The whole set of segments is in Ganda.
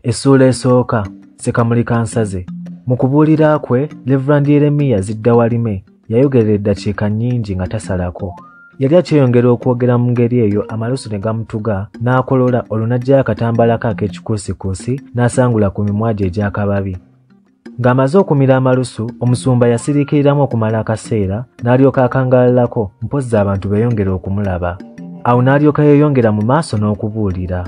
Essula esooka Ssekamuli Kansaze. Mu kubuulira kwe, Reverend Yeremiya Ziddaawalime yayogerera eddakiika nnyingi nga tasalako. Yali akyeyongera okwogera mu ngeri eyo amalusu ne gamutuga n'akolola olunajjayo akatambaala ke ak'ekikuusikuusi n'asangula ku mimwa gye egy'akababi. Ng'amaze okumira amalusu, omusumba yasiriikiriramu okumala akaseera n'alyoka akangalalako mpozzi abantu beeyongera okumulaba. Awo n'alyoka yeeyongera mu maaso n'okubuulira.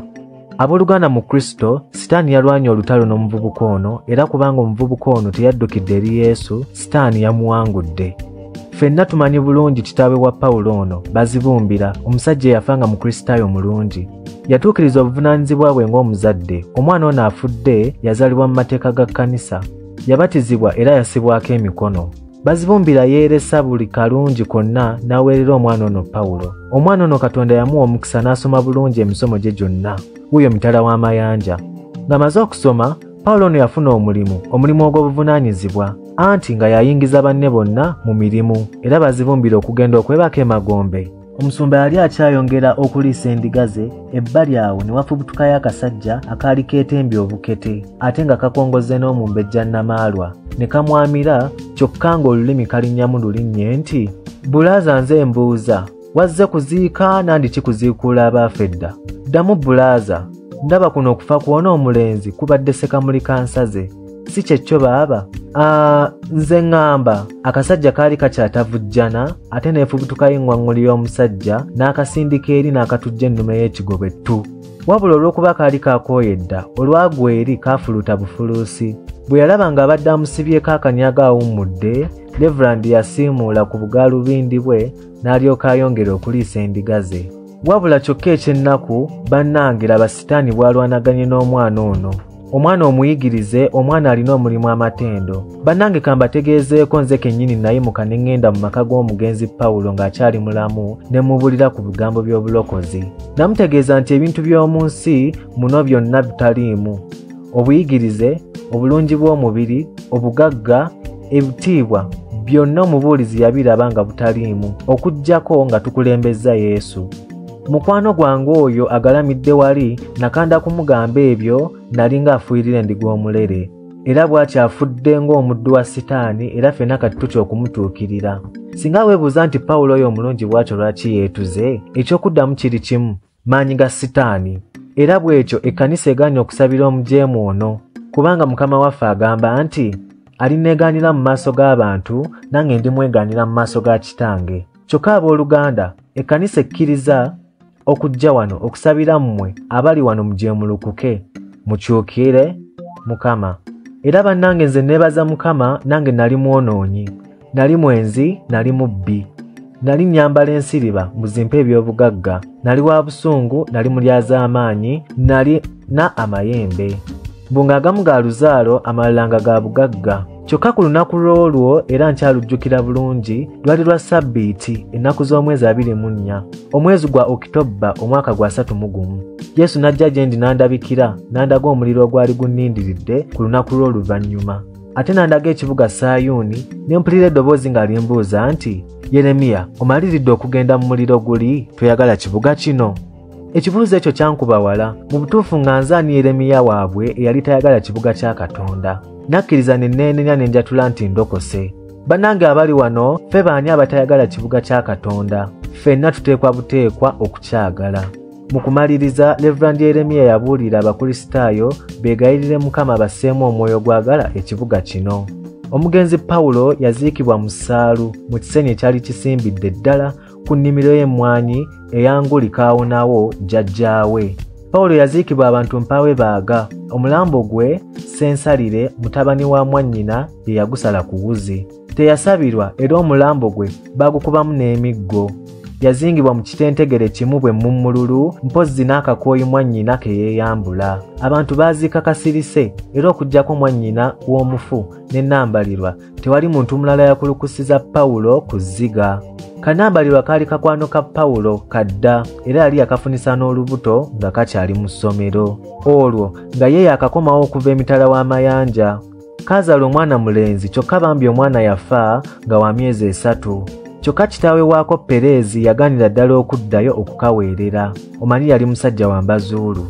Abooluganda mu Kristo, Sitaani yalwanye olutalo n'omuvubuka ono era kubanga omuvubuka ono teyaddukidde eri Yesu, Sitaani yamuwangudde. Ffenna tumanyi bulungi kitaawe wa Pawulo ono, Bazibumbira, omusajja eyafanga mu Kristaayo mulungi. Yatuukiriza obuvunaanyizibwa bwe ng'omuzadde. Omwana ono afudde yazaalibwa mu mateeka ga kkanisa. Yabatizibwa era yasibwako emikono. Bazibumbira yeeresa buli kalungi konna n'aweerera omwana ono Pawulo. Omwana ono Katonda yamuwa omukisa n'asoma bulungi emisomo gye gyonna. Wuuyo mitala w'amayanja. Ng'amaze okusoma, Pawulo ono yafuna omulimu ogw'obuvunaanyizibwa, anti nga yayingiza banne bonna mu mirimu, era Bazibumbira okugenda okwebaka emagombe. Omusumba yali akyayongera okuliisa endiga ze, ebbali awo ne wafubutukayo akasajja akaali keetembye obukete, ate nga kakongozze n'omumbejja Namaalwa. Ne kamwamira, kyokka ng'olulimi kalinnyamu lulinnye nti, "Bulaaza nze mbuuza, wazze kuziika nandi kikuziikuula abaafedda? Ddamu Bulaaza, ndaba kuno okufa kw'ono omulenzi kubadde Ssekamuli Kansaze. Si kyekyo baaba?" Nze ŋŋamba. Akasajja kaali kakyatavujjana, ate neefubutukayo eŋŋwaŋŋuli y'omusajja n'akasindika eri n'akatujja ennume y'ekigobe ttu. Wabula olw'okuba kaali kakooyedda, olwagwa eri kaafuluuta bufuluusi. Bwe yalaba ng'abadde amusibyeko akanyago awummudde, Reverand yasiimuula ku bugaalubindi bwe n'alyoka ayongera okuliisa endiga ze. Wabula kyokka eky'ennaku, bannange laba Sitaani bw'alwanaganye n'omwana ono. Omwana omuyigirize, omwana alina omulimu amatendo. Bannange kambategeezeeko nze kennyini nayimuka ne ŋŋenda mu maka g'omugenzi Pawulo ng'akyali mulamu ne mubulira ku bigambo by'obulokozi. Namutegeeza nti ebintu by'omu nsi muno byonna bitaliimu: obuyigirize, obulungi bw'omubiri, obugagga, ebitiibwa, byonna omubuulizi yabiraba nga butaliimu, okuggyako nga tukulembezza Yesu. Mukwano gwange oyo agalamidde wali nakanda kumugamba ebyo nali ng'afuuyirira endiga omulere, era bw'akyafudde ng'omuddu wa Sitaani era ffenna kati tutya okumutuukirira. Singa weebuuza nti Pawulo oyo omulungi bw'atyo lwaki yeetuze, eky'okuddamu kiri kimu: maanyi ga Sitaani. Era bw'ekyo ekkanisa egaanye okusabira omujeemu ono, kubanga Mukama waffe agamba nti, "Alinneegaanira mu maaso g'abantu, nange ndimwegaanira mu maaso ga Kitange." Kyokka abooluganda, ekkanisa ekkiriza okujja wano okusabira mmwe abali wano mujeemulukuke, mukyukire Mukama. Era bannange nze neebaza Mukama, nange nali mwonoonyi, nali mwenzi, nali mubbi, nali nnyambala ensiriba muzimpe eby'obugagga, nali wa busungu, nali mulyaz'amaanyi, nali na amayembe. Mbu ng'agamu ga luzaalo, amalala nga ga bugagga. Kyokka ku lunaku lw'olwo era nkyalujjukira bulungi, lwali lwa Ssabbiiti, ennaku z'omwezi 24, omwezi gwa Okitoba, omwaka gwa 31. Yesu n'ajja gye ndi n'andabikira, n'andaga omuliro ogwali gunnindiridde ku lunaku lw'oluvannyuma. Ate n'andaga ekibuga Sayuuni, ne mpulira eddoboozi nga limbuuza nti, "Yeremiya, omaliridde okugenda mu muliro guli? Toyagala kibuga kino?" Ekibuuzo ekyo kyankuba wala. Mu butuufu nga nze ani Yeremiya waabwe eyali tayagala kibuga kya Katonda? Nakkiriza ne neenenya ne njatula nti ndokose. Bannange abali wano, ffe baani abatayagala kibuga kya Katonda? Ffenna tuteekwa buteekwa okukyagala. Mu kumaliriza, Reverand Yeremiya yabuulira Abakristaayo beegayirire Mukama basseemu omwoyo gwagala ekibuga kino. Omugenzi Pawulo yaziikibwa mu ssaalu mu kisenyi ekyali kisimbidde ddala ku nnimiro y'emmwanyi eyanguli kaawonawo jjajjaawe. Pawulo yaziikibwa abantu mpaawe baaga. Omulambo gwe Sensalire, mutabani wa mwannyina, ye yagusala ku wuzi. Teyasabirwa era omulambo gwe baagukubamu n'emiggo. Yazingibwa mu kitentegere kimu bwe mummululu, mpozzi n'akakooyi mwannyina ke yeeyambula. Abantu baaziika kasirise era okuggyako mwannyina w'omufu ne Nambalirwa, tewali muntu mulala yakulukusiza Pawulo ku zziga. Kanambalirwa kaali kakwano ka Pawulo kadda era yali yakafunisa n'olubuto nga kakyali mu ssomero. Olwo nga ye yakakomawo okuva emitala w'amayanja. Kazaala omwana mulenzi, kyokka bambi omwana yafa nga wa myezi 3. Kyokka kitaawe waako Pereezi yagaanira ddala okuddayo okukaweerera. Omanyi yali musajja wa mbazuulu.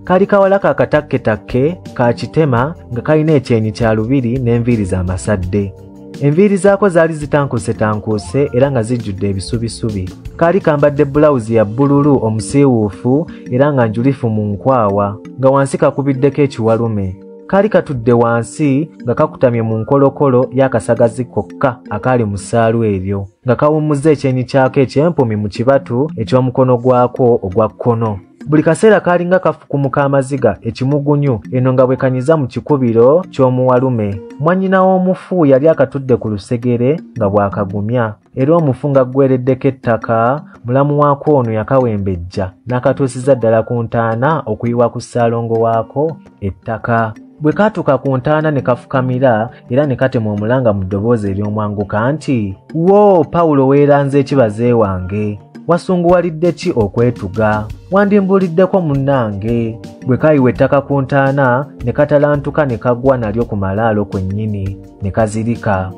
Kaali kawala ka katakketakke ka kitema nga kalina ekyenyi kya lubiri n'enviiri z'amasadde. Enviiri zaako zaali zitankuuse era nga zijjudde ebisubisubi. Kaali kambadde bulawuzi ya bbululu omusiiwuufu era nga njulifu mu nkwawa, nga wansi kakubiddeko ekiwalume. Kaali katudde wansi nga kakutamye mu nkolokolo y'akasagazi kokka akaali mu ssaalu eryo, nga kawummuzza ekyenyi kyako eky'empumi mu kibatu eky'omukono gwako ogwa kkono. Buli kaseera kaalinga kafukumuka amaziga ekimugunyu eno nga bwe kanyiza mu kikubiro ky'omuwalume. Mwannyina w'omufu yali akatudde ku lusegere nga bw'akagumya, era omufu nga ggwereddeko ettaka, mulamu waako ono yakawembejja n'akatuusiza ddala ku ntaana okuyiwa ku ssaalongo waako ettaka. Bwe kaatuuka ku ntaana ne kafukamira era ne katema omulanga mu ddoboozi ery'omwanguka nti, "Woo, Pawulo weeranze ekibaze wange. Wasunguwalidde ki okwetuga? Wandimbuliddeko munnange." Bwe kaayiwa ettaka ku ntaana ne katalantuka ne kagwa nalyo ku malaalo kwennyini ne kazirika.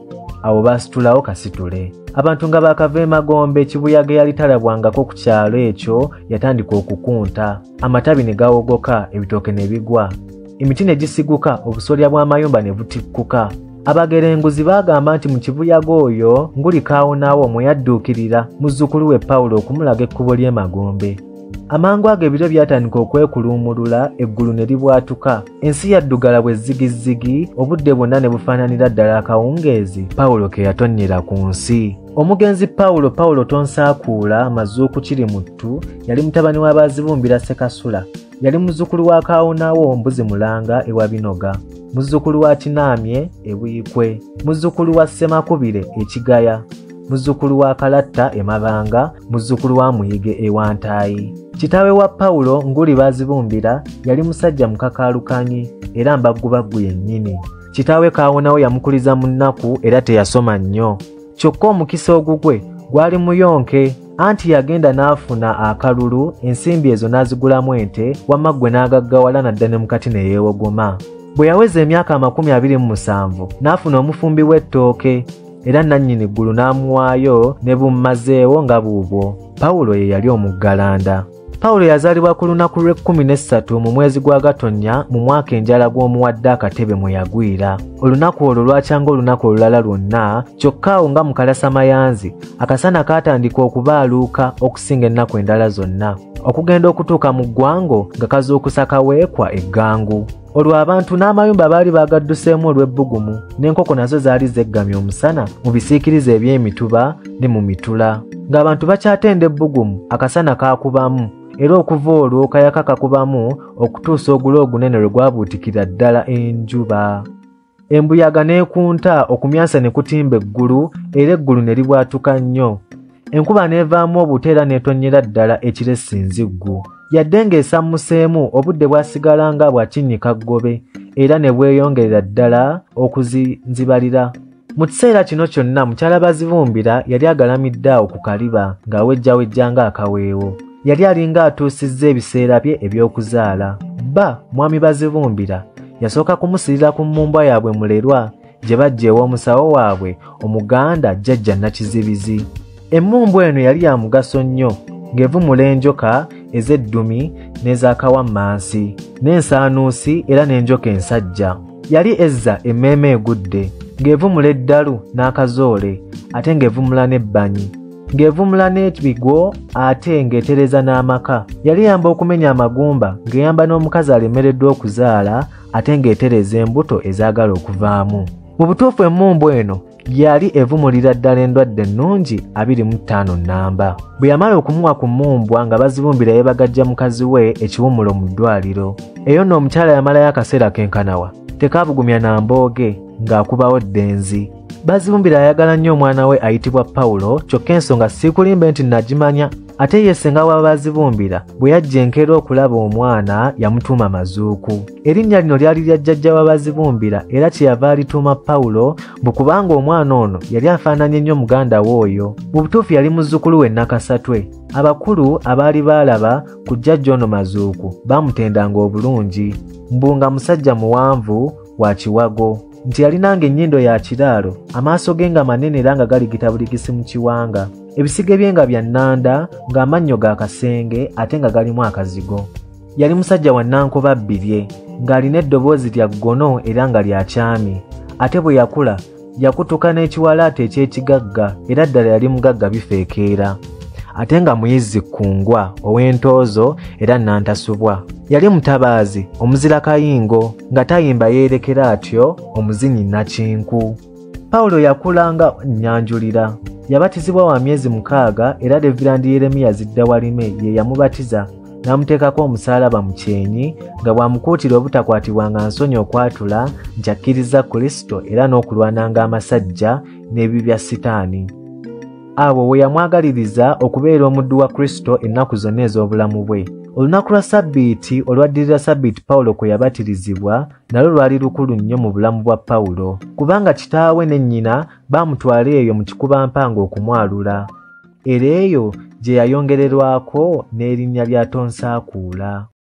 Awo baasitulawo kasitule. Abantu nga baakava emagombe, kibuyaga eyali talabwangako ku kyalo ekyo yatandika okukunta. Amatabi ne gawogoka, ebitooke ne bigwa. Emiti ne gisiguka, obusolya bw'amayumba ne butikkuka. Abagerenguzi baagamba nti mu kibuyaga oyo nguli kaawonawo mwe yadduukirira muzzukulu we Pawulo okumulaga ekkubo ly'emagombe. Amangu ago ebiro byatandika okwekuluumulula, eggulu ne libwatuka, ensi yaddugala bwe zigizigi, obudde bwonna ne bufaananira ddala akawungeezi Pawulo ke yatonnyera ku nsi. Omugenzi Pawulo tonsaakuula Mazuuku Kirimuttu yali mutabani w'Abazibumbira Sekasula. Yali muzzukulu wa kaawonawo Mbuzi Mulanga ewa Binoga, muzzukulu wa Kinaamye Ebuyikwe, muzzukulu wa Ssemakubire Ekigaya, muzzukulu wa Kalatta Emabanga, muzzukulu wa Muyige ewa Ntaayi. Kitaawe wa Pawulo nguli Bazibumbira yali musajja mukakaalukanyi era mbaggubaggu yennyini. Kitaawe kaawonawo yamukuliza mu nnaku era teyasoma nnyo. Kyokka omukisa ogugwe gwali muyonke, anti yagenda n'afuna akalulu, ensimbi ezo n'azigulamu ente, wamma ggwe n'agaggawala nadda ne mukati ne yeewogoma. Bwe yaweza emyaka 27 n'afuna omufumbi w'ettooke era nannyini ggulu n'amuwaayo ne bummazeewo nga buubwo. Pawulo ye yali omuggalanda. Pawulo yazaalibwa ku lunaku lw'e13 mu mwezi gwa Gatonnya mu mwaka enjala gw'omuwadde akatebe mwe yagwira. Olunaku olwo lwakyanga olunaku olulala lwonna, kyokka awo nga mu kalasamayanzi akasana kaatandika okubaaluuka okusinga ennaku endala zonna, okugenda okutuuka mu ggwango nga kazuukusa kaweekwa eggangu. Olwo abantu n'amayumba baali bagadduseemu olw'ebbugumu, n'enkoko nazo zaali zeggamye omusana mu bisiikirize eby'emituba ne mu mitula. Ng'abantu bakyatenda ebbugumu, akasana kaakubamu, era okuva olwo kayaka kakubamu okutuusa ogulo ogunene lwe gwabuutikira ddala enjuba. Embuyaga n'ekunta, okumyansa ne kutimba eggulu, era eggulu ne libwatuka nnyo. Enkuba n'evaamu obute era n'etonnyera ddala ekiro essinziggu. Yadde ng'esammuseemu, obudde bwasigala nga bwa kinnyika ggobe era ne bweyongerera ddala okuzinzibalira. Mu kiseera kino kyonna mukyala Bazibumbira yali agalamidde awo ku kaliba ng'awejjawejja ng'akaweewo. Yali alinga atuusizza ebiseera bye eby'okuzaala. Bba mwami Bazibumbira yasooka kumusirira ku mmumbwa yaabwe mulerwa gye bajja ew'omusawo waabwe Omuganda Jjajja Nakizibizi. Emmumbwa eno yali ya mugaso nnyo, ng'evumula enjoka ez'eddumi n'ez'akawammansi, n'ensaanuusi era n'enjoka ensajja. Yali ezza emmeeme egudde, ng'evumula eddalu n'akazoole, ate ng'evumula n'ebbanyi, ng'evumula n'ebigo, ate ng'etereza n'amaka. Yali yamba okumenya amagumba, ng'eyamba n'omukazi alemereddwa okuzaala, ate ng'etereza embuto ezaagala okuvaamu. Mu butuufu emmumbwa eno yali evumulira ddala endwadde ennungi 25 nnamba. Bwe yamala okumuwa ku mmumbwa nga Bazibumbira yeebagajja mukazi we ekiwummulo mu ddwaliro. Eyo nno omukyala yamalayo akaseera kenkanawa, tekaabugumya na mbooge ng'akubawo ddenzi. Bazibumbira ayagala nnyo omwana we ayitibwa Pawulo, kyokka ensonga siikulimbe nti nagimanya. Ate ye ssenga wa Bazibumbira bwe yajja enkeera okulaba omwana yamutuuma Mazuuku. Erinnya lino lyali lya jjajja wa Bazibumbira era kyeyava alituuma Pawulo bwe kubanga omwana ono yali afaananye nnyo muganda we oyo. Mu butuufu yali muzzukulu we Nakasatwe. Abakulu abaali baalaba ku jjajja ono Mazuuku baamutendanga obulungi, mbunga musajja muwanvu wa kiwago, nti yalinanga ennyindo ya kiraalo, amaaso ge nga manene era nga galigita buligisi mu kiwanga, ebisige bye nga bya nnanda ng'amannyo ga kasenge ate nga galimu akazigo. Yali musajja wa Nankoba bbirye ng'alina eddoboozi lya ggono era nga lya kyami. Ate bwe yakula yakutuka n'ekiwalaata eky'ekigagga era ddala yali mugagga bifeekeera. Ate nga muyizzi kkungwa ow'entoozo era nantasubwa. Yali mutabaazi omuzira kayingo nga tayimba yeerekera atyo omuzinyi nakinku. Pawulo yakula nga nnyanjulira. Yabatizibwa wa myezi 6 era Reverand Yeremiya Ziddawalime ye yamubatiza n'amuteekako omusaalaba mu kyenyi nga bw'amukuutira obutakwatibwanga nsonyi okwatula nti akkiriza Kristo era n'okulwananga amasajja n'ebibi bya Sitaani. Abo we yamwagaliriza okubeera omuddu wa Kristo ennaku zonna ez'obulamu bwe. Olunaku lwa Sabbiiti olwaddirira Sabbiiti Pawulo kwe yabatirizibwa nalwo lwali lukulu nnyo mu bulamu bwa Pawulo kubanga kitaawe ne nnyina baamutwala eyo mu kikubampanga okumwalula. Era eyo gye yayongererwako n'erinnya lya Tonsaakuula.